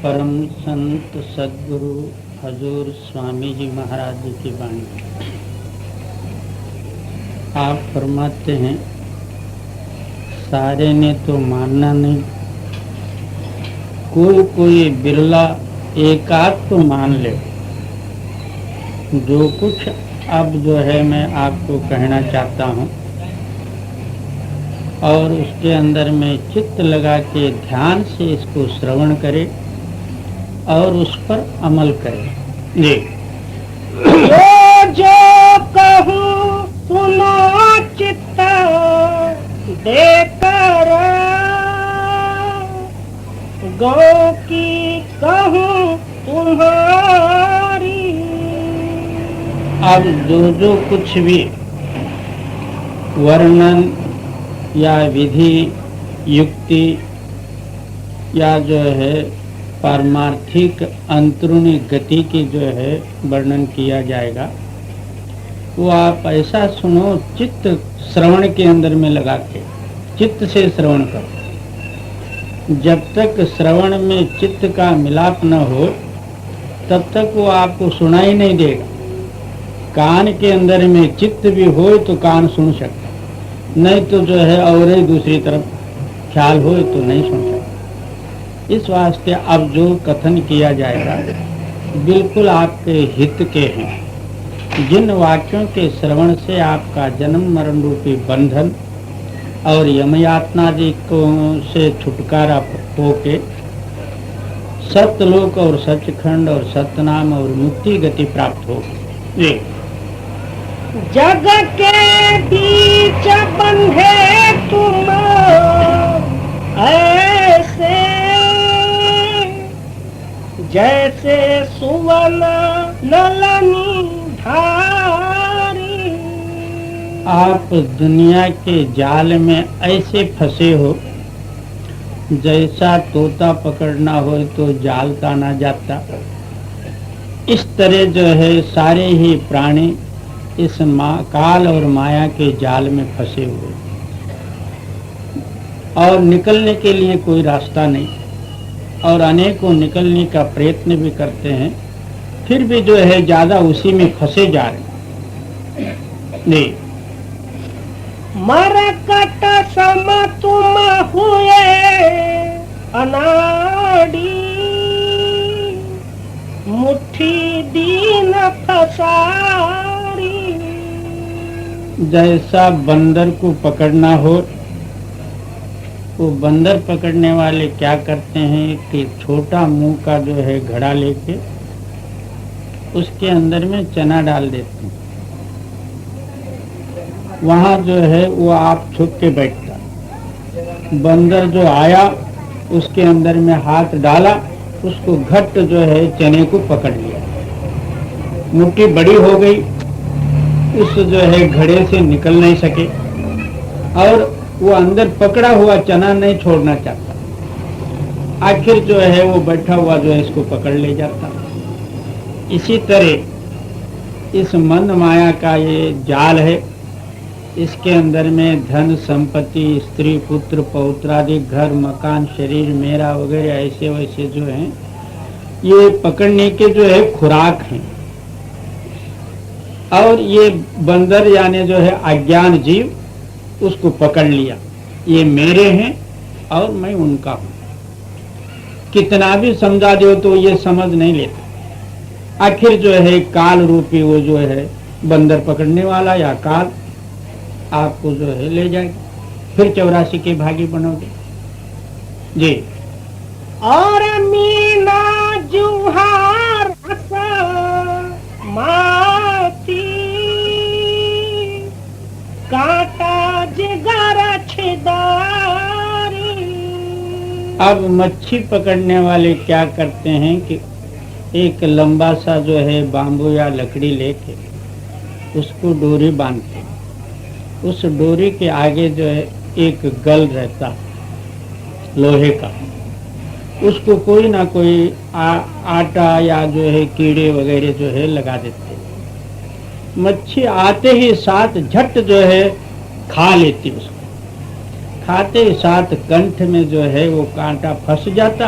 परम संत सद्गुरु हजूर स्वामी जी महाराज जी की वाणी। आप फरमाते हैं, सारे ने तो मानना नहीं, कोई बिरला एकाध तो मान ले। जो कुछ अब जो है मैं आपको कहना चाहता हूँ और उसके अंदर में चित्त लगा के ध्यान से इसको श्रवण करे और उस पर अमल करे। जी जो कहूँ सुनो चित्त देकर, गौ की कहूँ तुम्हारी। अब जो कुछ भी वर्णन या विधि युक्ति या जो है पारमार्थिक अंतरूणी गति की जो है वर्णन किया जाएगा, वो आप ऐसा सुनो चित्त श्रवण के अंदर में लगा के चित्त से श्रवण करो। जब तक श्रवण में चित्त का मिलाप न हो तब तक वो आपको सुनाई नहीं देगा। कान के अंदर में चित्त भी हो तो कान सुन सकता, नहीं तो जो है और ही दूसरी तरफ ख्याल हो तो नहीं सुन सकता। इस वास्ते अब जो कथन किया जाएगा बिल्कुल आपके हित के हैं। जिन वाक्यों के श्रवण से आपका जन्म मरण रूपी बंधन और यमयातना जी को से छुटकारा होके सत्यलोक और सचखंड और सतनाम और मुक्ति गति प्राप्त होगी। जग के बीच बंधे तुम ऐसे, जैसे सुवन नलनी धारी। आप दुनिया के जाल में ऐसे फंसे हो जैसा तोता पकड़ना हो तो जाल ताना जाता। इस तरह जो है सारे ही प्राणी इस काल और माया के जाल में फंसे हुए और निकलने के लिए कोई रास्ता नहीं, और अनेकों निकलने का प्रयत्न भी करते हैं, फिर भी जो है ज्यादा उसी में फंसे जा रहे नहीं। मरकट सम तुम हुए अनाड़ी, मुट्ठी दीन फसारी। जैसा बंदर को पकड़ना हो, वो बंदर पकड़ने वाले क्या करते हैं कि छोटा मुंह का जो है घड़ा लेके उसके अंदर में चना डाल देते हैं। वहाँ जो है वो आप छुप के बैठता। बंदर जो आया उसके अंदर में हाथ डाला, उसको घट जो है चने को पकड़ लिया। मुट्ठी बड़ी हो गई, उस जो है घड़े से निकल नहीं सके और वो अंदर पकड़ा हुआ चना नहीं छोड़ना चाहता। आखिर जो है वो बैठा हुआ जो है इसको पकड़ ले जाता। इसी तरह इस मन माया का ये जाल है। इसके अंदर में धन संपत्ति स्त्री पुत्र पौत्रादि घर मकान शरीर मेरा वगैरह ऐसे वैसे जो हैं ये पकड़ने के जो है खुराक हैं। और ये बंदर यानी जो है अज्ञान जीव उसको पकड़ लिया, ये मेरे हैं और मैं उनका हूं। कितना भी समझा दो तो ये समझ नहीं लेता। आखिर जो है काल रूपी वो जो है बंदर पकड़ने वाला या काल आपको जो है ले जाएगी, फिर 84 के भागी बनोगे। जी और मीना जुहार माती, कांटा जिगर छिदारी। अब मच्छी पकड़ने वाले क्या करते हैं कि एक लंबा सा जो है बांबू या लकड़ी लेके उसको डोरी बांधते। उस डोरी के आगे जो है एक गल रहता लोहे का, उसको कोई ना कोई आटा या जो है कीड़े वगैरह जो है लगा देते। मच्छी आते ही साथ झट जो है खा लेती उसको। खाते साथ कंठ में जो है वो कांटा फंस जाता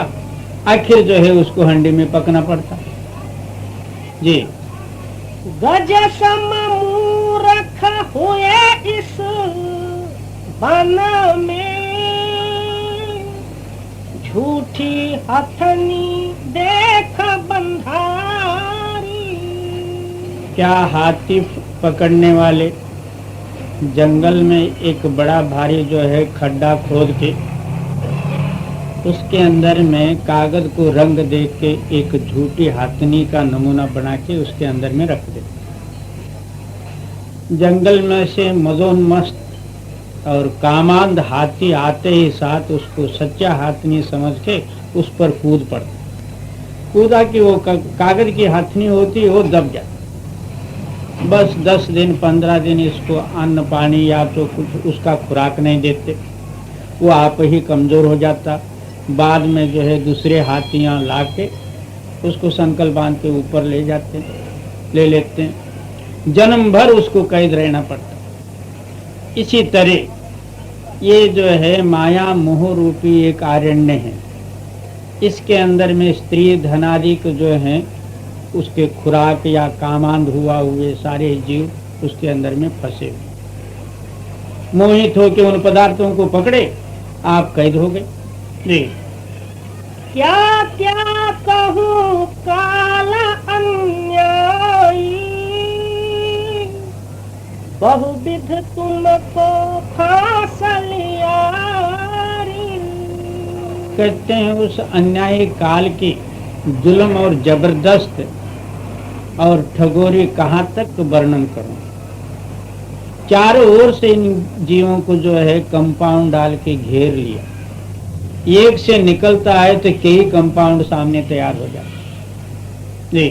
आखिर जो है उसको हंडी में पकना पड़ता। जी। गज सम मूरख हुए इस बन में, झूठी हथनी देख बंधारी। क्या हाथी पकड़ने वाले जंगल में एक बड़ा भारी जो है खड्डा खोद के उसके अंदर में कागज को रंग दे के एक झूठी हाथनी का नमूना बना के उसके अंदर में रख दे। जंगल में से मदोन्मस्त और कामांध हाथी आते ही साथ उसको सच्चा हाथनी समझ के उस पर कूद पड़ता। कूदा कि वो कागज की हाथनी होती वो दब जाती। बस 10 दिन 15 दिन इसको अन्न पानी या तो कुछ उसका खुराक नहीं देते, वो आप ही कमजोर हो जाता। बाद में जो है दूसरे हाथियां लाके उसको संकल बांध के ऊपर ले लेते हैं। जन्म भर उसको कैद रहना पड़ता। इसी तरह ये जो है माया मोह रूपी एक आरण्य है। इसके अंदर में स्त्री धनादि को जो है उसके खुराक या कामांध हुआ हुए सारे जीव उसके अंदर में फंसे हुए, मोहित होकर उन पदार्थों को पकड़े, आप कैद हो गए। जी। क्या क्या कहूँ काल अन्यायी, बहुविध तुमको फांस लिया। कहते हैं उस अन्यायी काल की जुल्म और जबरदस्त और ठगोरी कहाँ तक वर्णन करूं। चारों ओर से इन जीवों को जो है कंपाउंड डाल के घेर लिया। एक से निकलता है तो कई कंपाउंड सामने तैयार हो जाते। जी।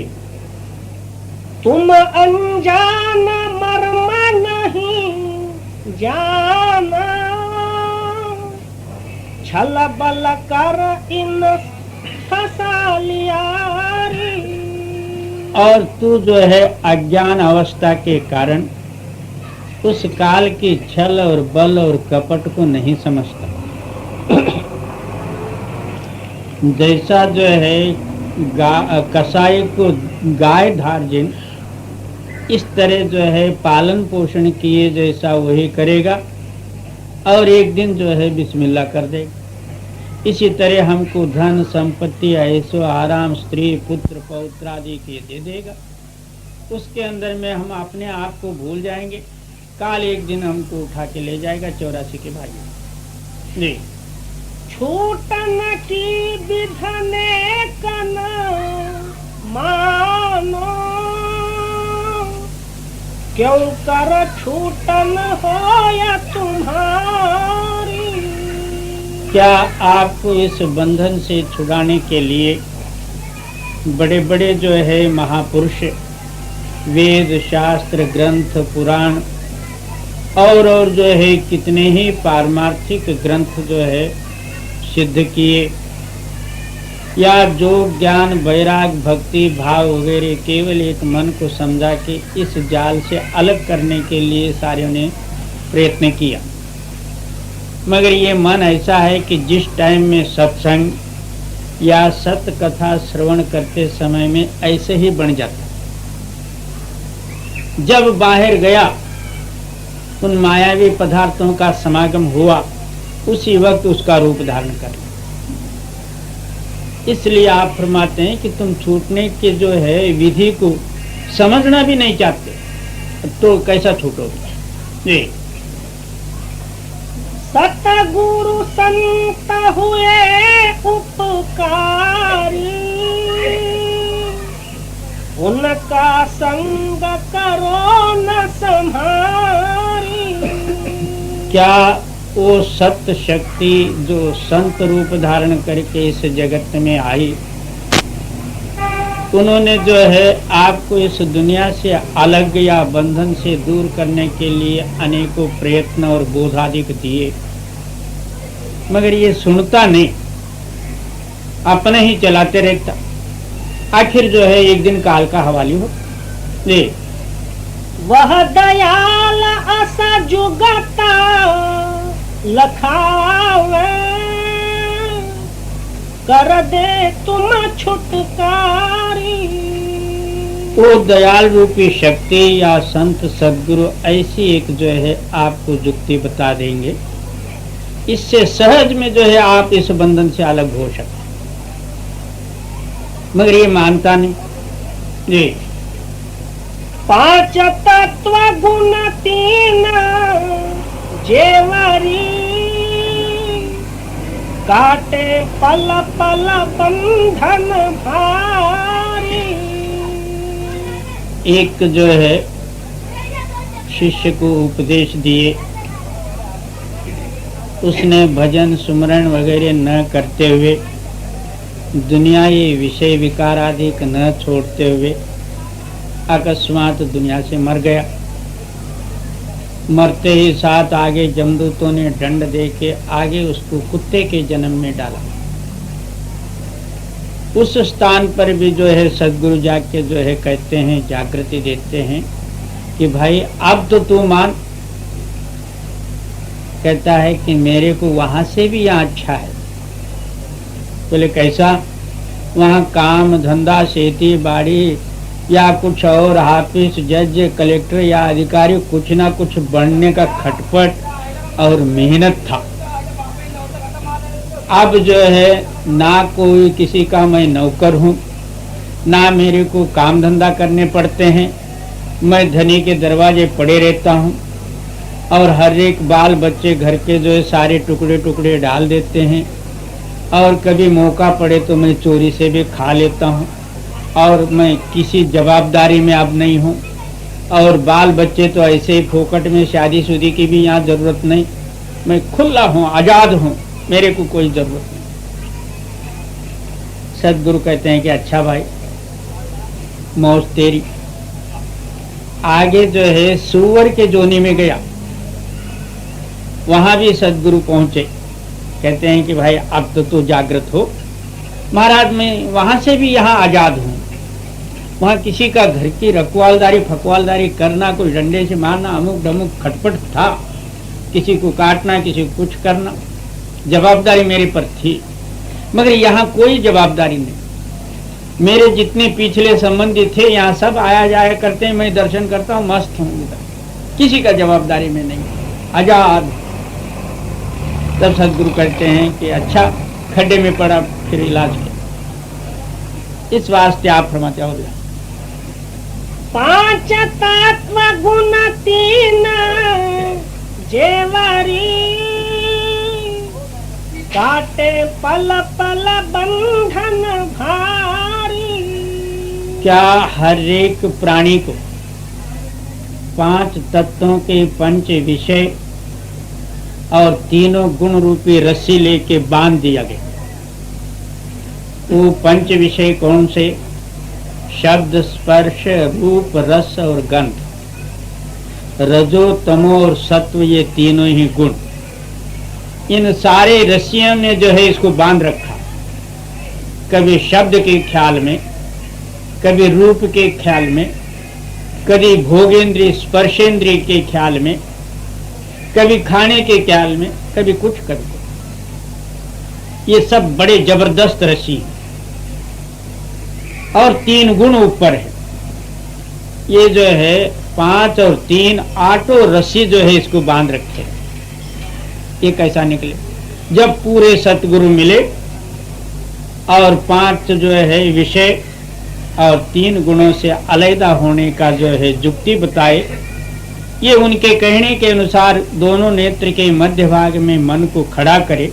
तुम अनजान मर्म नहीं जाना, छल बल कर इन फंसा लिया। और तू जो है अज्ञान अवस्था के कारण उस काल की छल और बल और कपट को नहीं समझता। जैसा जो है कसाई को गाय धार्जिन इस तरह जो है पालन पोषण किए जैसा वही करेगा और एक दिन जो है बिस्मिल्लाह कर देगा। इसी तरह हमको धन संपत्ति ऐशो आराम स्त्री पुत्र पौत्र आदि के दे देगा। उसके अंदर में हम अपने आप को भूल जाएंगे। काल एक दिन हमको उठा के ले जाएगा 84 के भाई। जी। छूटन की विधने कन मानो, क्यों कर छूटन हो या तुम्हारी। क्या आपको इस बंधन से छुड़ाने के लिए बड़े बड़े जो है महापुरुष वेद शास्त्र ग्रंथ पुराण और जो है कितने ही पारमार्थिक ग्रंथ जो है सिद्ध किए, या जो ज्ञान वैराग भक्ति भाव वगैरह केवल एक मन को समझा के इस जाल से अलग करने के लिए सारे ने प्रयत्न किया, मगर ये मन ऐसा है कि जिस टाइम में सत्संग या सत्य कथा श्रवण करते समय में ऐसे ही बन जाता, जब बाहर गया उन मायावी पदार्थों का समागम हुआ उसी वक्त उसका रूप धारण कर। इसलिए आप फरमाते हैं कि तुम छूटने के जो है विधि को समझना भी नहीं चाहते तो कैसा छूटोगे। जी। सतगुरु संत हुए उपकारी, उनका संग करो न संहारी। क्या वो सत्य शक्ति जो संत रूप धारण करके इस जगत में आई, उन्होंने जो है आपको इस दुनिया से अलग या बंधन से दूर करने के लिए अनेकों प्रयत्न और बोधादिक दिए, मगर ये सुनता नहीं, अपने ही चलाते रहता। आखिर जो है एक दिन काल का हवाली हो। जी। वह दयाल असा जुगता लखावे, कर दे तुम छुटकारी। वो दयाल रूपी शक्ति या संत सद्गुरु ऐसी एक जो है आपको युक्ति बता देंगे, इससे सहज में जो है आप इस बंधन से अलग हो सकते, मगर ये मानता नहीं जी। पांच तत्व गुण तीन जेवरी, काटे पल पल बंधन भारी। एक जो है शिष्य को उपदेश दिए, उसने भजन सुमरण वगैरह न करते हुए, दुनिया ये विषय विकार आदि न छोड़ते हुए अकस्मात दुनिया से मर गया। मरते ही साथ आगे जमदूतों ने दंड दे के आगे उसको कुत्ते के जन्म में डाला। उस स्थान पर भी जो है सद्गुरु जाके जो है कहते हैं, जागृति देते हैं कि भाई अब तो तू मान। कहता है कि मेरे को वहां से भी यहाँ अच्छा है। बोले कैसा? वहाँ काम धंधा खेती बाड़ी या कुछ और हाफिज जज कलेक्टर या अधिकारी कुछ ना कुछ बनने का खटपट और मेहनत था। अब जो है ना कोई किसी का मैं नौकर हूँ, ना मेरे को काम धंधा करने पड़ते हैं। मैं धनी के दरवाजे पड़े रहता हूँ और हर एक बाल बच्चे घर के जो है सारे टुकड़े टुकड़े डाल देते हैं, और कभी मौका पड़े तो मैं चोरी से भी खा लेता हूँ, और मैं किसी जवाबदारी में अब नहीं हूँ, और बाल बच्चे तो ऐसे ही फोकट में, शादीशुदी की भी यहाँ जरूरत नहीं। मैं खुला हूँ, आजाद हूँ, मेरे को कोई जरूरत नहीं। सद्गुरु कहते हैं कि अच्छा भाई मौज तेरी। आगे जो है सुअर के जोनी में गया, वहां भी सद्गुरु पहुंचे। कहते हैं कि भाई अब तो तू जागृत हो। महाराज मैं वहां से भी यहाँ आजाद हूँ। वहां किसी का घर की रखवालदारी फकवालदारी करना, कोई डंडे से मारना, अमुक डमुक खटपट था, किसी को काटना, किसी को कुछ करना, जवाबदारी मेरे पर थी। मगर यहाँ कोई जवाबदारी नहीं। मेरे जितने पिछले संबंधी थे यहाँ सब आया जाया करते हैं, मैं दर्शन करता हूँ, मस्त हूँ इधर, किसी का जवाबदारी में नहीं, आजाद। तब सद्गुरु कहते हैं कि अच्छा खड्डे में पड़ा फिर इलाज किया। इस वास्ते आप फरमाते हो पांच तत्व गुण तीन जेवरी, काटे पल पल बंधन भारी। क्या हर एक प्राणी को पांच तत्वों के पंच विषय और तीनों गुण रूपी रस्सी लेके बांध दिया गया? वो पंच विषय कौन से? शब्द स्पर्श रूप रस और गंध, रजो तमो और सत्व, ये तीनों ही गुण। इन सारे रस्सियों ने जो है इसको बांध रखा, कभी शब्द के ख्याल में, कभी रूप के ख्याल में, कभी भोगेंद्रिय स्पर्शेंद्रिय के ख्याल में, कभी खाने के ख्याल में, कभी कुछ कभी कुछ। ये सब बड़े जबरदस्त रस्सी हैं और तीन गुण ऊपर है। ये जो है 5 और 3 आठों रस्सी जो है इसको बांध रखे। ये कैसा निकले? जब पूरे सतगुरु मिले और 5 जो है विषय और 3 गुणों से अलैदा होने का जो है युक्ति बताए। ये उनके कहने के अनुसार दोनों नेत्र के मध्य भाग में मन को खड़ा करे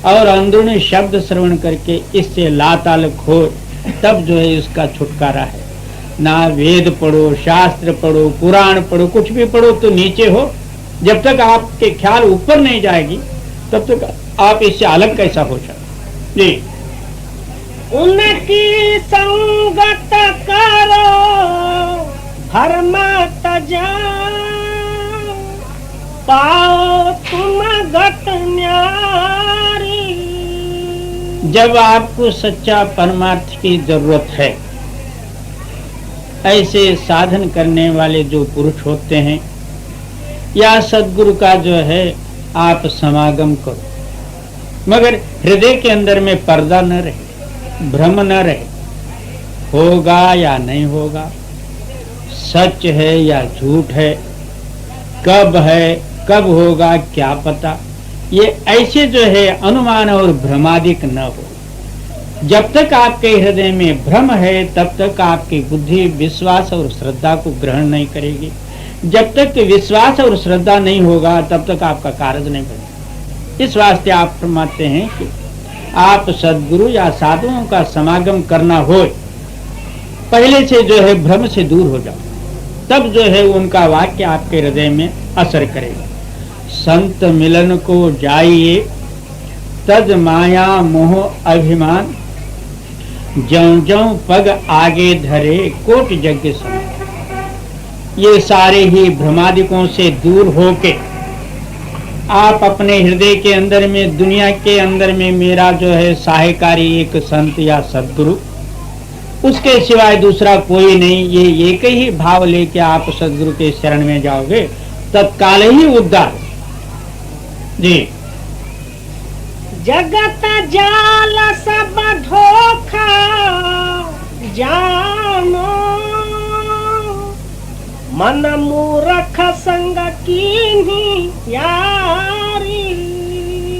और अंदरूनी शब्द श्रवण करके इससे लाताल खो, तब जो है इसका छुटकारा है। ना वेद पढ़ो, शास्त्र पढ़ो, पुराण पढ़ो, कुछ भी पढ़ो तो नीचे हो। जब तक आपके ख्याल ऊपर नहीं जाएगी तब तक आप इससे अलग कैसा हो सकते? जी, उनकी संगत करो धर्म तजा, पाओ तुम गत न्यारी। जब आपको सच्चा परमार्थ की जरूरत है, ऐसे साधन करने वाले जो पुरुष होते हैं या सद्गुरु का जो है आप समागम करो। मगर हृदय के अंदर में पर्दा न रहे, भ्रम न रहे, होगा या नहीं होगा, सच है या झूठ है, कब होगा क्या पता, ये ऐसे जो है अनुमान और भ्रमादिक न हो। जब तक आपके हृदय में भ्रम है तब तक आपकी बुद्धि विश्वास और श्रद्धा को ग्रहण नहीं करेगी। जब तक विश्वास और श्रद्धा नहीं होगा तब तक आपका कार्य नहीं बनेगा। इस वास्ते आप फरमाते हैं कि आप सद्गुरु या साधुओं का समागम करना हो, पहले से जो है भ्रम से दूर हो जाओ, तब जो है उनका वाक्य आपके हृदय में असर करेगा। संत मिलन को जाइए तद माया मोह अभिमान, ज्यों ज्यों पग आगे धरे कोट यज्ञ समय। ये सारे ही भ्रमादिकों से दूर होके आप अपने हृदय के अंदर में, दुनिया के अंदर में मेरा जो है सहायकारी एक संत या सद्गुरु, उसके सिवाय दूसरा कोई नहीं, ये एक ही भाव लेके आप सद्गुरु के शरण में जाओगे, तत्काल ही उद्धार। जी, जगत जाल सब धोखा जानो, मन मूर्ख संग कीन्ही यारी।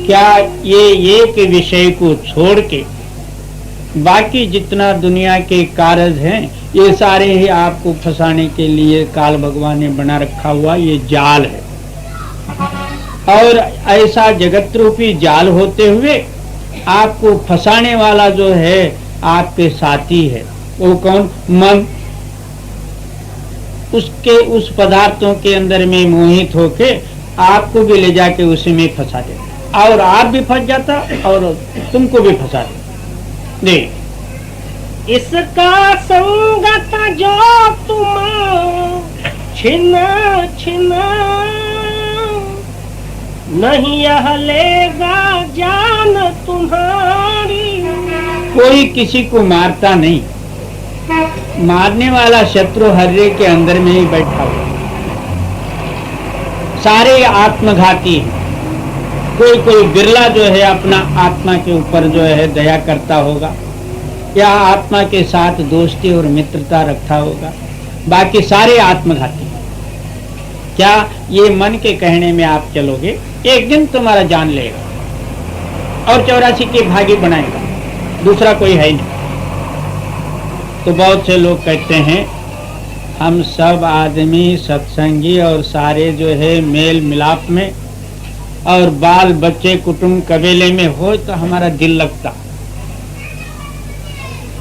क्या ये एक विषय को छोड़ के बाकी जितना दुनिया के कारज हैं, ये सारे ही आपको फंसाने के लिए काल भगवान ने बना रखा हुआ ये जाल है। और ऐसा जगत रूपी जाल होते हुए आपको फंसाने वाला जो है आपके साथी है, वो कौन? मन। उसके उस पदार्थों के अंदर में मोहित होके आपको भी ले जाके उसी में फंसा देता, और आप भी फंस जाता और तुमको भी फंसा देता। इसका संगत जो तुम छिन छिन, नहीं यह लेगा जान तुम्हारी। कोई किसी को मारता नहीं, मारने वाला शत्रु हृदय के अंदर में ही बैठा हुआ। सारे आत्मघाती हैं। कोई बिरला जो है अपना आत्मा के ऊपर जो है दया करता होगा, या आत्मा के साथ दोस्ती और मित्रता रखता होगा, बाकी सारे आत्मघाती। क्या ये मन के कहने में आप चलोगे, एक दिन तुम्हारा जान लेगा और 84 के भागी बनाएगा, दूसरा कोई है नहीं। तो बहुत से लोग कहते हैं हम सब आदमी सत्संगी और सारे जो है मेल मिलाप में और बाल बच्चे कुटुंब कबीले में हो तो हमारा दिल लगता,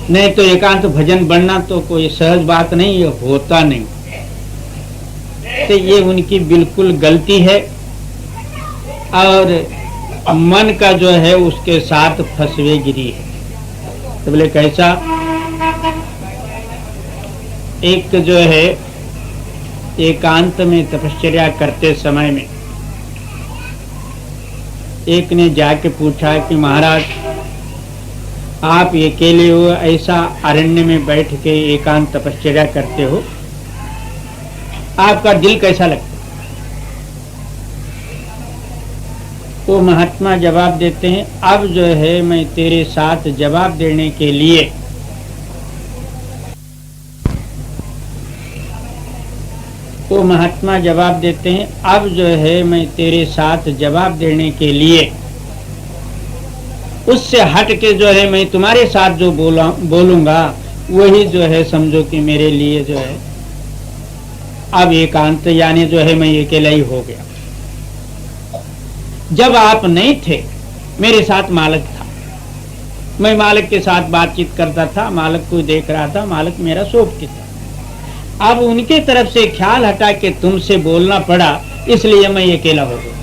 नहीं तो एकांत भजन बनना तो कोई सहज बात नहीं, ये होता नहीं। तो ये उनकी बिल्कुल गलती है और मन का जो है उसके साथ फसवेगिरी है। तो बोले कैसा? एक जो है एकांत में तपश्चर्या करते समय में एक ने जाके पूछा कि महाराज आप अकेले हो, ऐसा अरण्य में बैठ के एकांत तपश्चर्या करते हो, आपका दिल कैसा लगता? वो महात्मा जवाब देते हैं, अब जो है मैं तेरे साथ जवाब देने के लिए वो महात्मा जवाब देते हैं, अब जो है मैं तेरे साथ जवाब देने के लिए उससे हट के जो है मैं तुम्हारे साथ जो बोलूंगा वही जो है समझो कि मेरे लिए जो है अब एकांत, यानी जो है मैं अकेला ही हो गया। जब आप नहीं थे मेरे साथ मालिक था, मैं मालिक के साथ बातचीत करता था, मालिक को देख रहा था, मालिक मेरा सोचती था। अब उनके तरफ से ख्याल हटा के तुमसे बोलना पड़ा, इसलिए मैं अकेला हो गया।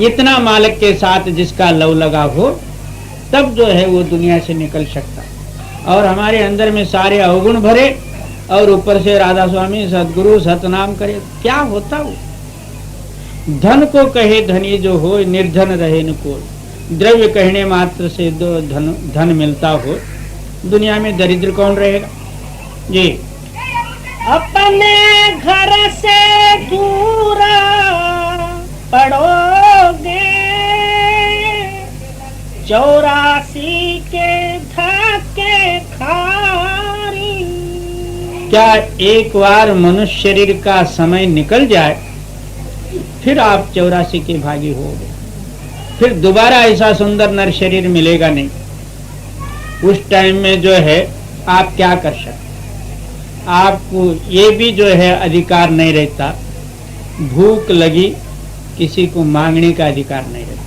इतना मालिक के साथ जिसका लव लगा हो तब जो है वो दुनिया से निकल सकता। और हमारे अंदर में सारे अवगुण भरे और ऊपर से राधा स्वामी सदगुरु सतनाम करे, क्या होता हो? धन को कहे धनी जो हो, निर्धन रहे न कोई। द्रव्य कहने मात्र से दो धन मिलता हो, दुनिया में दरिद्र कौन रहेगा? जी, अपने घर से दूर पड़ोगे, 84 के धक्के खारी। क्या एक बार मनुष्य शरीर का समय निकल जाए फिर आप 84 के भागी होगे, फिर दोबारा ऐसा सुंदर नर शरीर मिलेगा नहीं। उस टाइम में जो है आप क्या कर सकते, आपको ये भी जो है अधिकार नहीं रहता, भूख लगी किसी को मांगने का अधिकार नहीं रहता,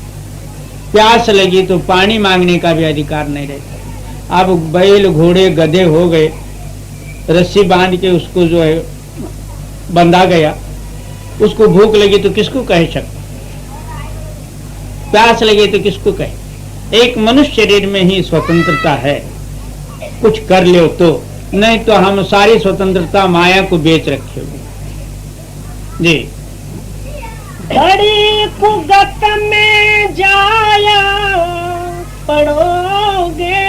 प्यास लगी तो पानी मांगने का भी अधिकार नहीं रहता। अब बैल घोड़े गधे हो गए, रस्सी बांध के उसको जो है बंधा गया, उसको भूख लगी तो किसको कह सकते, प्यास लगी तो किसको कहे। एक मनुष्य शरीर में ही स्वतंत्रता है, कुछ कर लो तो, नहीं तो हम सारी स्वतंत्रता माया को बेच रखे हुए। जी, बड़ी कुगत में जाया पड़ोगे,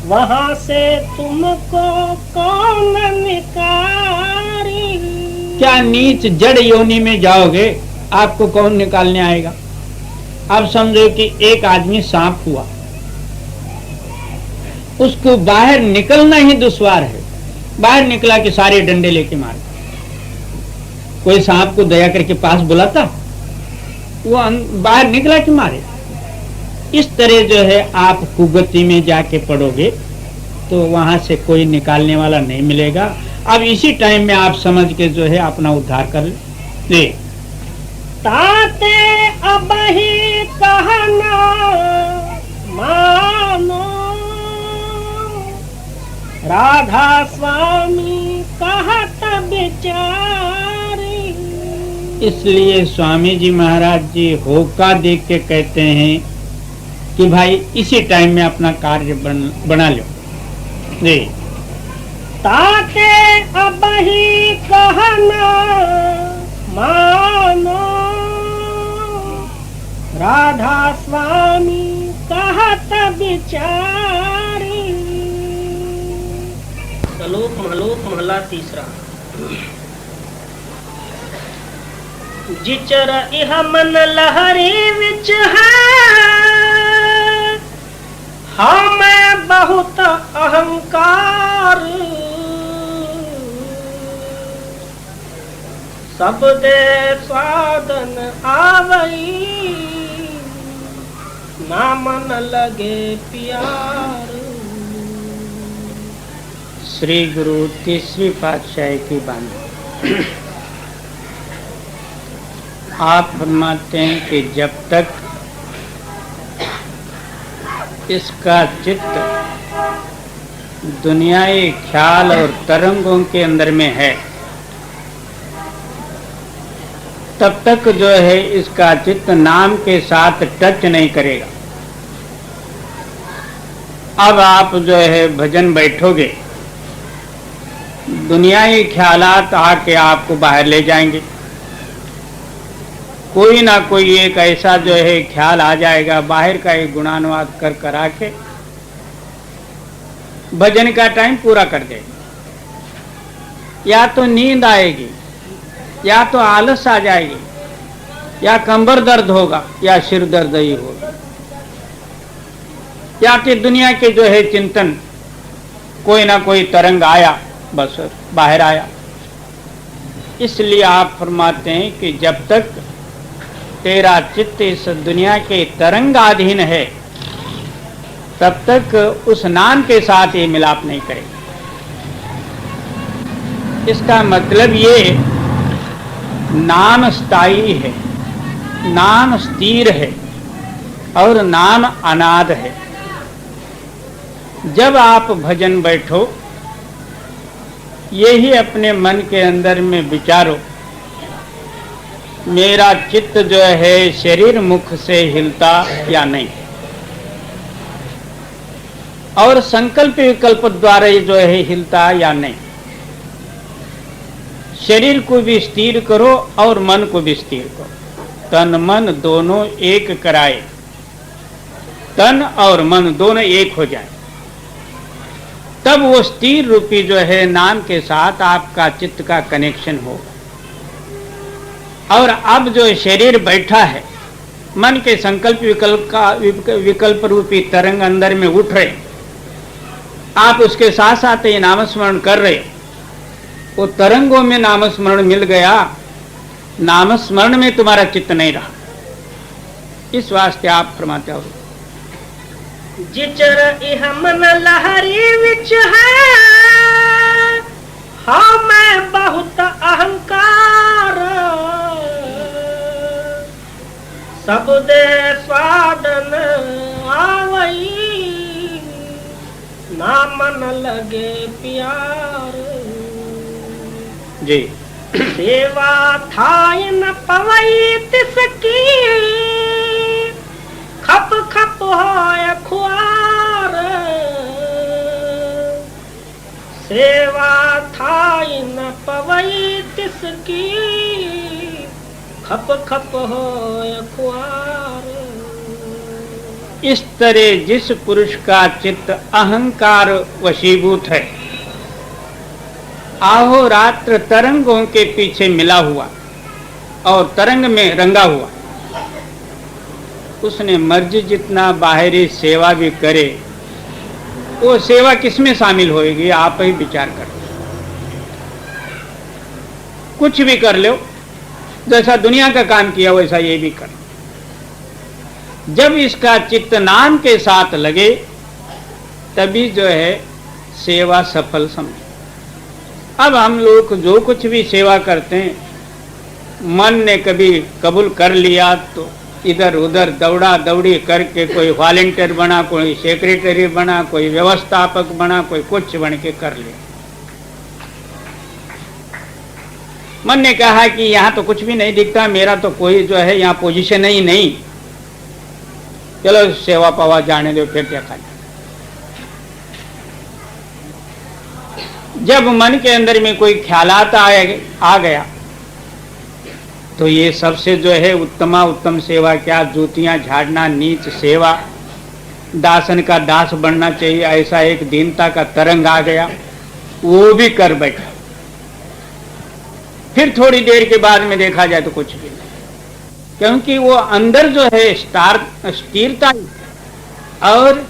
वहां से तुमको कौन निकाली। क्या नीच जड़ योनि में जाओगे, आपको कौन निकालने आएगा। आप समझो कि एक आदमी सांप हुआ, उसको बाहर निकलना ही दुश्वार है, बाहर निकला कि सारे डंडे लेके मार। कोई सांप को दया करके पास बुलाता, वो बाहर निकला कि मारे। इस तरह जो है आप कुगति में जाके पड़ोगे तो वहां से कोई निकालने वाला नहीं मिलेगा। अब इसी टाइम में आप समझ के जो है अपना उद्धार कर ले। ताते अब ही कहना मानो, राधा स्वामी कहत बिचारी। इसलिए स्वामी जी महाराज जी होका देख के कहते हैं कि भाई इसी टाइम में अपना कार्य बना लो। जी, ताते अब ही कहना मानो, राधा स्वामी कहत बिचारी। श्लोक महला तीसरा। जिचर इह मन लहरी विच है, हमें बहुत अहंकार। सब दे स्वादन आवई, ना मन लगे प्यार। श्री गुरु तीसरी पातशाही की बानी। आप फरमाते हैं कि जब तक इसका चित्त दुनियाई ख्याल और तरंगों के अंदर में है, तब तक जो है इसका चित्त नाम के साथ टच नहीं करेगा। अब आप जो है भजन बैठोगे, दुनियाई ख्यालात आके आपको बाहर ले जाएंगे। कोई ना कोई एक ऐसा जो है ख्याल आ जाएगा, बाहर का एक गुणानुवाद कर करा के भजन का टाइम पूरा कर देगा। या तो नींद आएगी, या तो आलस आ जाएगी, या कंबर दर्द होगा, या सिर दर्द ही होगा, या कि दुनिया के जो है चिंतन, कोई ना कोई तरंग आया, बस बाहर आया। इसलिए आप फरमाते हैं कि जब तक तेरा चित्त इस दुनिया के तरंगाधीन है, तब तक उस नाम के साथ ये मिलाप नहीं करेगा। इसका मतलब ये नाम स्थायी है, नाम स्थिर है और नाम अनाद है। जब आप भजन बैठो, यही अपने मन के अंदर में विचारो, मेरा चित्त जो है शरीर मुख से हिलता या नहीं, और संकल्प विकल्प द्वारा जो है हिलता या नहीं। शरीर को भी स्थिर करो और मन को भी स्थिर करो। तन मन दोनों एक कराए, तन और मन दोनों एक हो जाए, तब वो स्थिर रूपी जो है नाम के साथ आपका चित्त का कनेक्शन हो। और अब जो शरीर बैठा है, मन के संकल्प विकल्प रूपी तरंग अंदर में उठ रहे, आप उसके साथ साथ ये नामस्मरण कर रहे, वो तरंगों में नामस्मरण मिल गया, नामस्मरण में तुम्हारा चित्त नहीं रहा। इस वास्ते आप फरमाते हो जिचर इह मन लहरी विच है, हाँ मैं बहुत अहंकार, सब दे स्वादन आवई, ना मन लगे प्यार जी। सेवा थाय न पवई तिसकी, खप खप होय खुआर, सेवा थाय न पवई तिसकी, खप खप होय खुआर। इस तरह जिस पुरुष का चित्त अहंकार वशीभूत है, अहोरात्र तरंगों के पीछे मिला हुआ और तरंग में रंगा हुआ, उसने मर्जी जितना बाहरी सेवा भी करे, वो सेवा किसमें शामिल होएगी? आप ही विचार करो। कुछ भी कर लो, जैसा दुनिया का काम किया वैसा ये भी कर। जब इसका चित्त नाम के साथ लगे तभी जो है सेवा सफल समझे। अब हम लोग जो कुछ भी सेवा करते हैं, मन ने कभी कबूल कर लिया तो इधर उधर दौड़ा दौड़ी करके कोई वॉलेंटियर बना, कोई सेक्रेटरी बना, कोई व्यवस्थापक बना, कोई कुछ बन के कर लिया। मन ने कहा कि यहाँ तो कुछ भी नहीं दिखता, मेरा तो कोई जो है यहाँ पोजीशन ही नहीं, चलो सेवा पावा जाने दो, फिर क्या खाना। जब मन के अंदर में कोई ख्यालात आ गया तो ये सबसे जो है उत्तम सेवा क्या, जूतियां झाड़ना नीच सेवा, दासन का दास बनना चाहिए, ऐसा एक दीनता का तरंग आ गया, वो भी कर बैठा। फिर थोड़ी देर के बाद में देखा जाए तो कुछ भी नहीं, क्योंकि वो अंदर जो है स्थिरता और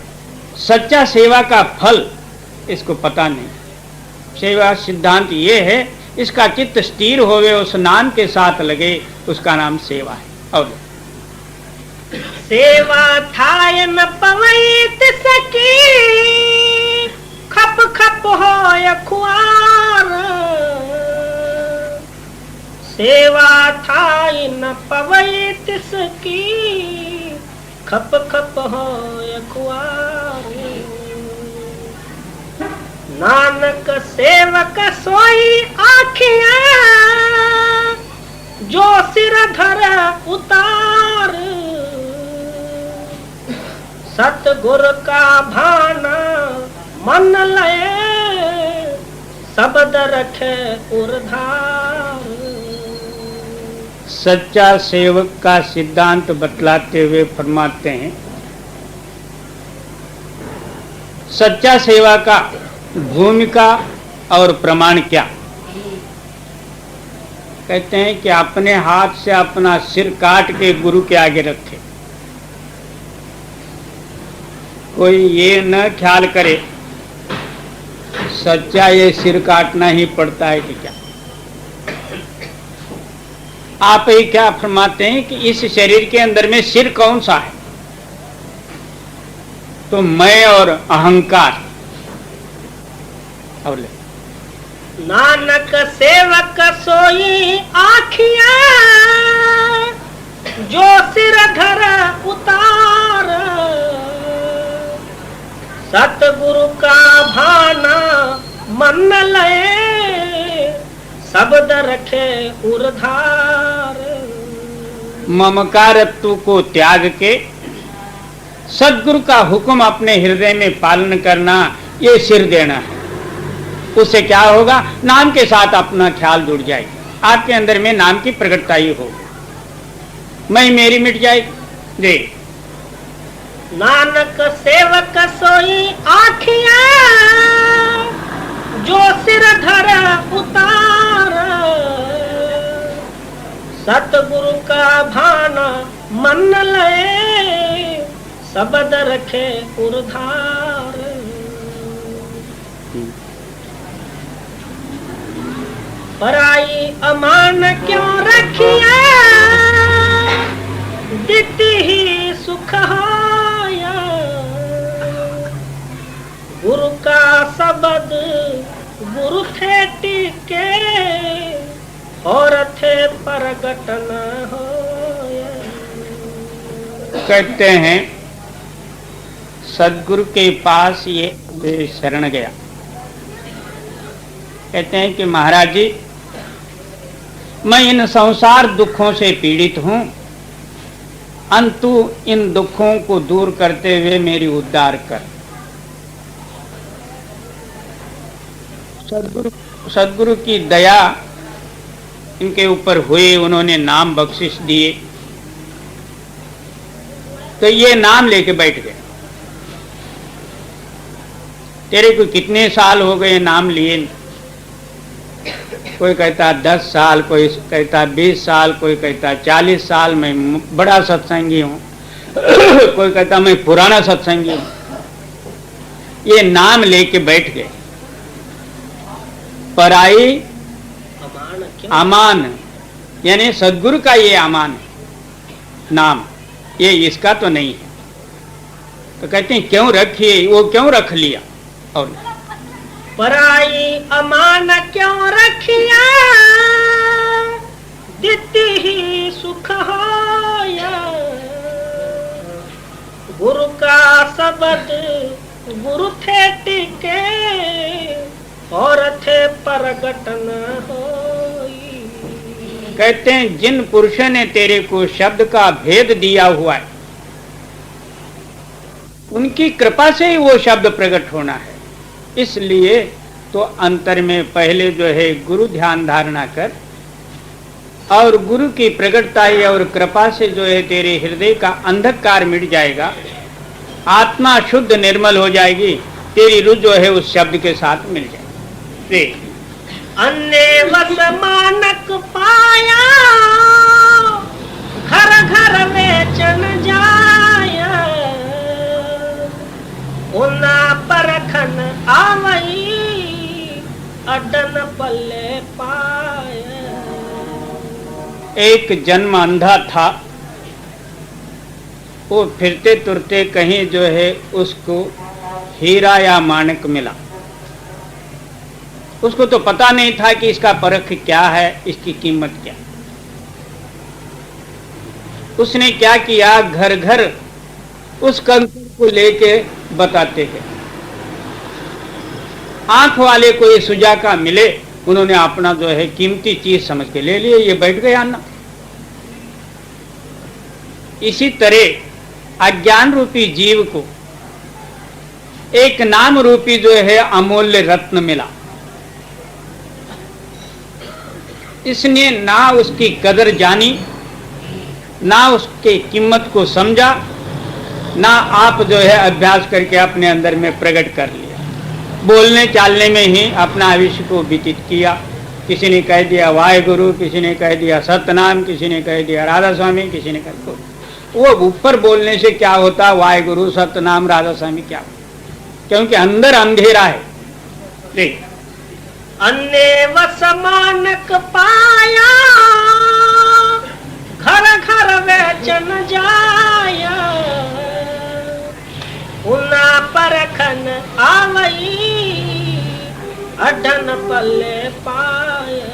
सच्चा सेवा का फल इसको पता नहीं। सेवा सिद्धांत ये है, इसका चित्त स्थिर होवे, उस नाम के साथ लगे, उसका नाम सेवा है। और सेवा थाय न पवई तिसकी, खप खप होय खुआर, सेवा थाय न पवई तिसकी, खप खप होय खुआर। नानक सेवक सोई आखियां, जो सिर धर उतार, सतगुर का भाना मन लय, शब्द रखे उर्धार। सच्चा सेवक का सिद्धांत बतलाते हुए फरमाते हैं, सच्चा सेवा का भूमिका और प्रमाण क्या? कहते हैं कि अपने हाथ से अपना सिर काट के गुरु के आगे रखे। कोई ये न ख्याल करे सच्चा ये सिर काटना ही पड़ता है कि क्या। आप ही क्या फरमाते हैं कि इस शरीर के अंदर में सिर कौन सा है? तो मैं और अहंकार। और नानक सेवक सोई आखियां, जो सिर धर उतार, सतगुरु का भाना मन लय, शब्द रखे उर्धार। ममकारत्व को त्याग के सद्गुरु का हुक्म अपने हृदय में पालन करना, ये सिर देना है। उससे क्या होगा? नाम के साथ अपना ख्याल जुड़ जाएगा, आपके अंदर में नाम की प्रकटता ही होगी, मैं मेरी मिट जाएगी। जी। नानक सेवक सोई आखियां, जो सिर धर उतार, सतगुरु का भाना मन लए शब्द रखे उर्धार। पराई अमान क्यों रखिया दिति ही सुख होया। गुरु का शब्द गुरु थे टिके और थे प्रगट न होया। कहते हैं सदगुरु के पास ये शरण गया। कहते हैं कि महाराज जी, मैं इन संसार दुखों से पीड़ित हूं, अंतु इन दुखों को दूर करते हुए मेरी उद्धार कर। सदगुरु की दया इनके ऊपर हुई, उन्होंने नाम बख्शिश दिए, तो ये नाम लेके बैठ गए। तेरे को कितने साल हो गए नाम लिए? कोई कहता 10 साल, कोई कहता 20 साल, कोई कहता 40 साल, मैं बड़ा सत्संगी हूं। कोई कहता मैं पुराना सत्संगी हूं। ये नाम लेके बैठ गए। पराई अमान, यानी सदगुरु का ये अमान है नाम, ये इसका तो नहीं है। तो कहते हैं क्यों रखिए, वो क्यों रख लिया? और पराई अमान क्यों रखिया दिति ही सुख होया। गुरु का शब्द गुरु थे टिके और थे प्रगट न होई। कहते हैं जिन पुरुषों ने तेरे को शब्द का भेद दिया हुआ है, उनकी कृपा से ही वो शब्द प्रकट होना है। इसलिए तो अंतर में पहले जो है गुरु ध्यान धारणा कर, और गुरु की प्रकटता और कृपा से जो है तेरे हृदय का अंधकार मिट जाएगा, आत्मा शुद्ध निर्मल हो जाएगी, तेरी रुचि जो है उस शब्द के साथ मिल जाएगी। अन्य वस मानक पाया घर घर बेचन जाया। उना परखन आवई अडन पल्ले पाया। एक जन्म अंधा था, वो फिरते तुरते कहीं जो है उसको हीरा या माणिक मिला। उसको तो पता नहीं था कि इसका परख क्या है, इसकी कीमत क्या। उसने क्या किया, घर घर उस कंकर को लेके बताते हैं। आंख वाले को ये सुजाका मिले, उन्होंने अपना जो है कीमती चीज समझ के ले लिए, ये बैठ गया ना। इसी तरह अज्ञान रूपी जीव को एक नाम रूपी जो है अमूल्य रत्न मिला। इसने ना उसकी कदर जानी, ना उसके कीमत को समझा, ना आप जो है अभ्यास करके अपने अंदर में प्रकट कर लिया। बोलने चालने में ही अपना आयुष्य को व्यतीत किया। किसी ने कह दिया वाहेगुरु, किसी ने कह दिया सतनाम, किसी ने कह दिया राधा स्वामी, किसी ने कह दिया। वो ऊपर बोलने से क्या होता, वाहेगुरु सतनाम राधा स्वामी क्या होता? क्योंकि अंदर अंधेरा है। देख, अन्य वस मानक पाया घर घर बेचन जाया। उना परखन आवई अडन पल्ले पाया।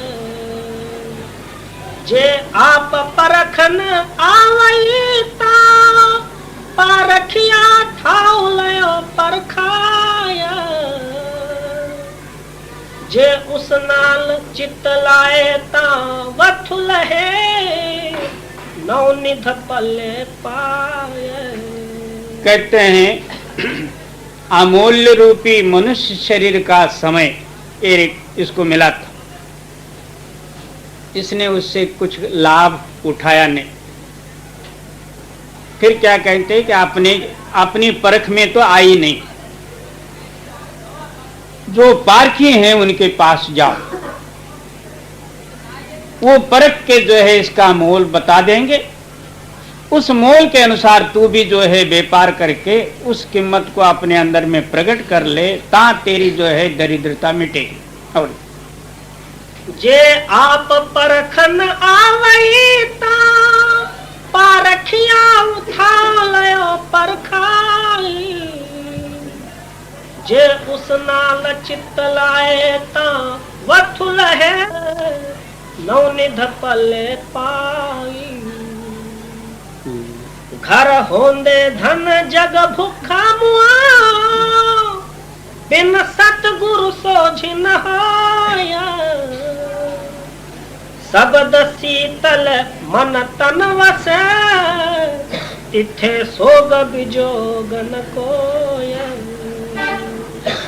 जे आप परखन आवई ता पारखिया ठाव लयो परखाया। जे उस नाल चित लाए ता वथु लहे नवनिध पल्ले पाए। कहते हैं अमूल्य रूपी मनुष्य शरीर का समय इसको मिला था, इसने उससे कुछ लाभ उठाया नहीं। फिर क्या कहते हैं कि अपनी परख में तो आई नहीं। जो पारखी हैं उनके पास जाओ, वो परख के जो है इसका मोल बता देंगे। उस मोल के अनुसार तू भी जो है व्यापार करके उस कीमत को अपने अंदर में प्रकट कर ले, ता तेरी जो है दरिद्रता मिटेगी। और जे आप परखन आवई ता पारखिया उठा लयो परखाई, जे उस नाल चित्त लाए ता वठुल है नवनिध पले पाई। घर होंदे धन जग भुखा मुआ, बिन सतगुरु सोझ न होया। सबद शीतल मन तन वसे, तिथे सोग बिजोग न कोया।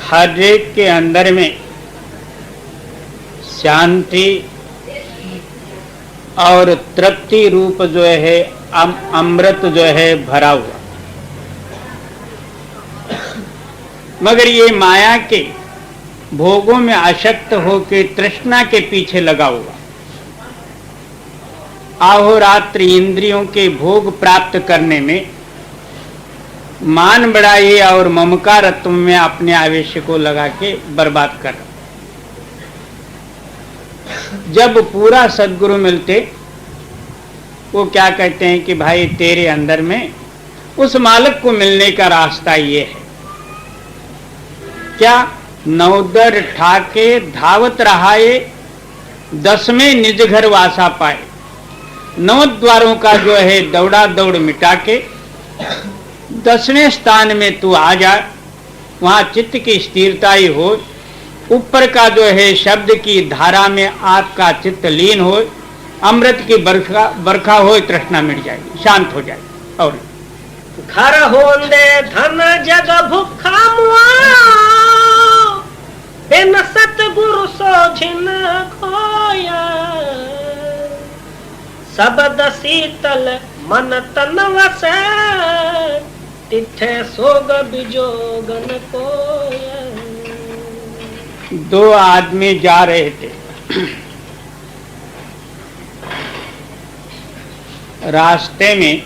हर एक के अंदर में शांति और तृप्ति रूप जो है अमृत जो है भरा हुआ, मगर ये माया के भोगों में आसक्त होकर तृष्णा के पीछे लगा हुआ, अहोरात्र इंद्रियों के भोग प्राप्त करने में मान बढ़ाई और ममकारत्व में अपने आवेश को लगा के बर्बाद कर। जब पूरा सद्गुरु मिलते वो क्या कहते हैं कि भाई तेरे अंदर में उस मालिक को मिलने का रास्ता ये है क्या, नवदर ठाके धावत रहाए, 10वें निज घर वासा पाए। 9 द्वारों का जो है दौड़ा दौड़ मिटा के 10वें स्थान में तू आ जा, वहां चित्त की स्थिरता ही हो, ऊपर का जो है शब्द की धारा में आपका चित्त लीन हो, अमृत की बरखा हो, तृष्णा मिट जाएगी, शांत हो जाएगी। और घर होंदे धन जग भुखा मुआ, बिन सतगुरु सोझिन खोया। सबद शीतल मन तन वसे, तिथे सोग बिजोग न कोया। 2 आदमी जा रहे थे, रास्ते में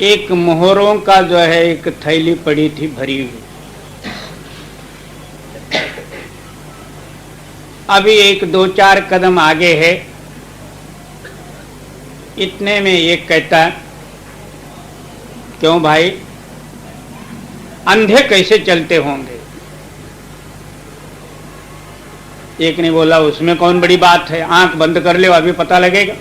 एक मोहरों का जो है एक थैली पड़ी थी भरी हुई। अभी एक 2-4 कदम आगे है, इतने में एक कहता है, क्यों भाई अंधे कैसे चलते होंगे? एक ने बोला उसमें कौन बड़ी बात है, आंख बंद कर ले अभी पता लगेगा।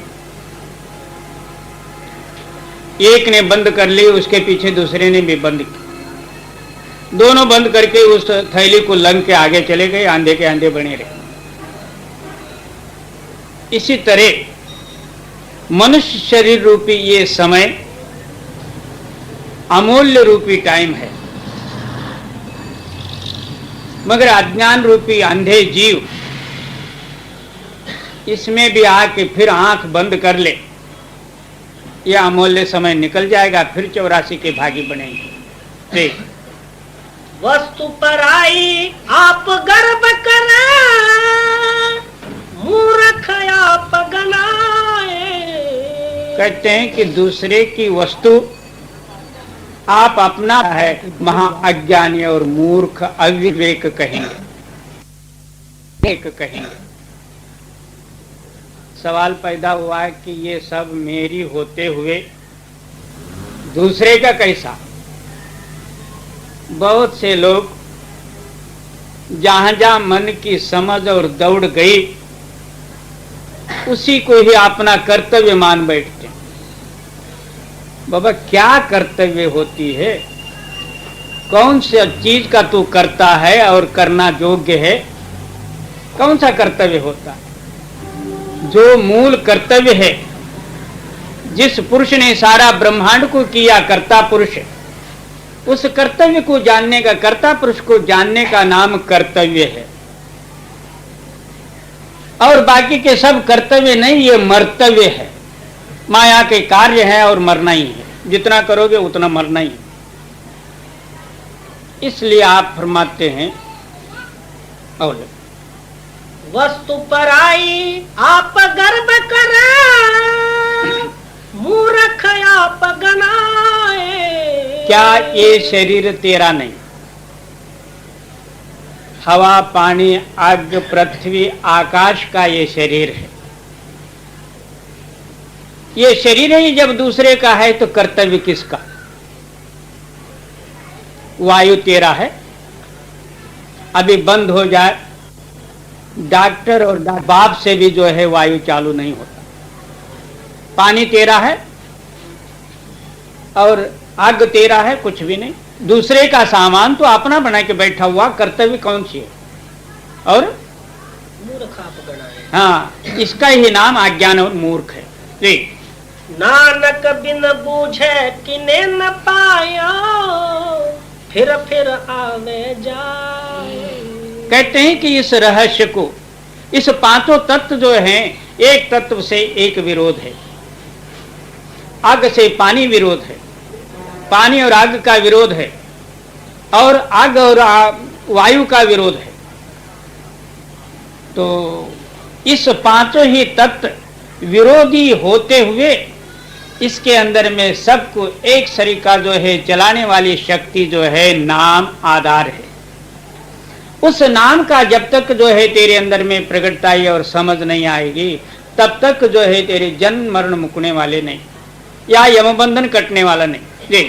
एक ने बंद कर ली, उसके पीछे दूसरे ने भी बंद की। दोनों बंद करके उस थैली को लंग के आगे चले गए, आंधे के आंधे बने रहे। इसी तरह मनुष्य शरीर रूपी ये समय अमूल्य रूपी टाइम है, मगर अज्ञान रूपी अंधे जीव इसमें भी आके फिर आंख बंद कर ले, यह अमूल्य समय निकल जाएगा, फिर 84 के भागी बनेंगे। देख वस्तु पर आई आप गर्व करें, मूर्ख आप गनाए। कहते हैं कि दूसरे की वस्तु आप अपना है, महा अज्ञानी और मूर्ख अविवेक कहेंगे। सवाल पैदा हुआ है कि ये सब मेरी होते हुए दूसरे का कैसा? बहुत से लोग जहां जहां मन की समझ और दौड़ गई उसी को ही अपना कर्तव्य मान बैठते। बाबा क्या कर्तव्य होती है? कौन सा चीज का तू करता है और करना योग्य है? कौन सा कर्तव्य होता है? जो मूल कर्तव्य है, जिस पुरुष ने सारा ब्रह्मांड को किया कर्ता पुरुष, उस कर्तव्य को जानने का, कर्ता पुरुष को जानने का नाम कर्तव्य है। और बाकी के सब कर्तव्य नहीं, ये मर्तव्य है। माया के कार्य है और मरना ही है, जितना करोगे उतना मरना ही है। इसलिए आप फरमाते हैं, और वस्तु पर आई आप गर्व करें, क्या ये शरीर तेरा नहीं? हवा, पानी, आग, पृथ्वी, आकाश का ये शरीर है। ये शरीर ही जब दूसरे का है तो कर्तव्य किसका? वायु तेरा है, अभी बंद हो जाए, डॉक्टर और बाप से भी जो है वायु चालू नहीं होता। पानी तेरा है और आग तेरा है, कुछ भी नहीं। दूसरे का सामान तो अपना बना के बैठा हुआ, कर्तव्य कौन सी है? और मूर्ख आप गणाए। हाँ, इसका ही नाम अज्ञान और मूर्ख है जी। नानक बिन बूझे किने न पाया, फिर आवे जाए। कहते हैं कि इस रहस्य को, इस पांचों तत्व जो हैं, एक तत्व से एक विरोध है। आग से पानी विरोध है, पानी और आग का विरोध है, और आग और वायु का विरोध है। तो इस पांचों ही तत्व विरोधी होते हुए इसके अंदर में सबको एक शरीर का जो है चलाने वाली शक्ति जो है नाम आधार है। उस नाम का जब तक जो है तेरे अंदर में प्रगटताई और समझ नहीं आएगी, तब तक जो है तेरे जन्म मरण मुकने वाले नहीं, या यमबंधन कटने वाला नहीं जी।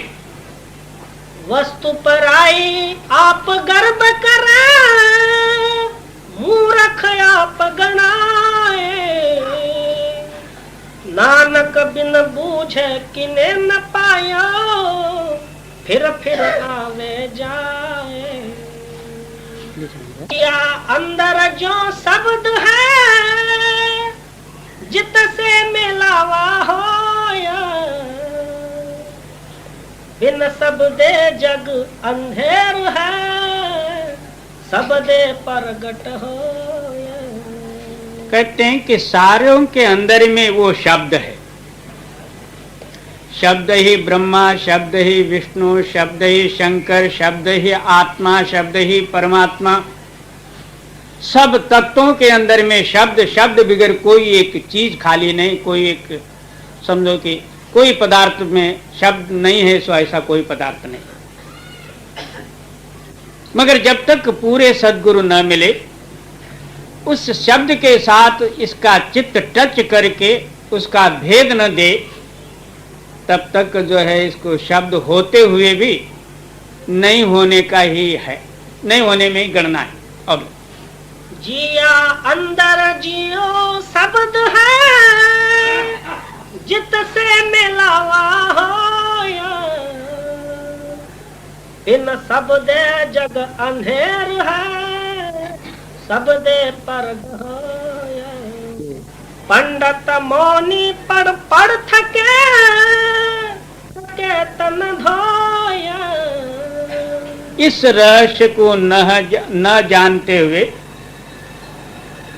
वस्तु पर आई आप गर्भ करे, मूर्ख आप गणाए। नानक बिन बूझे किने न पाया, फिर आवे जाए। या अंदर जो शब्द है, जित से मिलावा होया। बिन शब्दे जग अंधेर है, शब्दे प्रगट होया। कहते हैं कि सारों के अंदर में वो शब्द है। शब्द ही ब्रह्मा, शब्द ही विष्णु, शब्द ही शंकर, शब्द ही आत्मा, शब्द ही परमात्मा। सब तत्वों के अंदर में शब्द, शब्द बगैर कोई एक चीज खाली नहीं। कोई एक, समझो कि कोई पदार्थ में शब्द नहीं है, सो ऐसा कोई पदार्थ नहीं। मगर जब तक पूरे सद्गुरु न मिले, उस शब्द के साथ इसका चित्त टच करके उसका भेद न दे, तब तक जो है इसको शब्द होते हुए भी नहीं होने का ही है, नहीं होने में ही गणना है। अब जिया अंदर जियो शब्द है, जित से मिलावा होया। बिन शब्दे जग अंधेर है, शब्दे प्रगट होया। पंडित मौनी पढ़ थके, तन धोया। इस रहस्य को न जानते हुए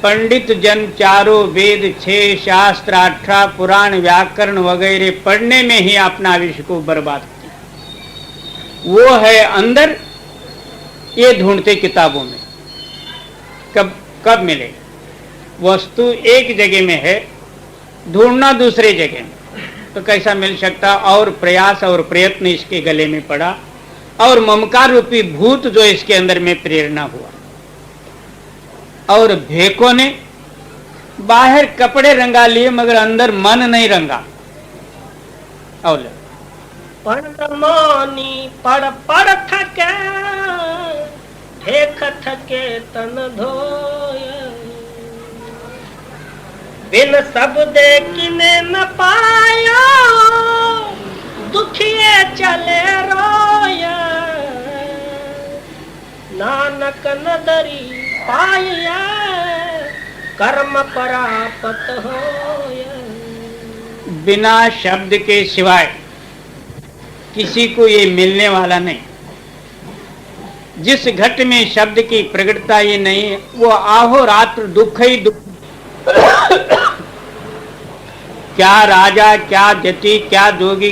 पंडित जन चारों वेद, 6 शास्त्र, 18 पुराण, व्याकरण वगैरह पढ़ने में ही अपना विश्व को बर्बाद किया। वो है अंदर, ये ढूंढते किताबों में। कब मिलेगा? वस्तु एक जगह में है, ढूंढना दूसरे जगह में, तो कैसा मिल सकता? और प्रयास और प्रयत्न इसके गले में पड़ा, और ममकार रूपी भूत जो इसके अंदर में प्रेरणा हुआ, और भेकों ने बाहर कपड़े रंगा लिए मगर अंदर मन नहीं रंगा। और पंडित मौनी पढ़ थके, भेख थके तन धोया। बिन शब्दे किने न पाया, दुखिए चले रोया। नानक नदरी पाया, कर्म परापत होया। बिना शब्द के सिवाय किसी को ये मिलने वाला नहीं। जिस घट में शब्द की प्रगटता ही नहीं, वो आहोरात्र दुख ही दुख। क्या राजा, क्या जति, क्या जोगी,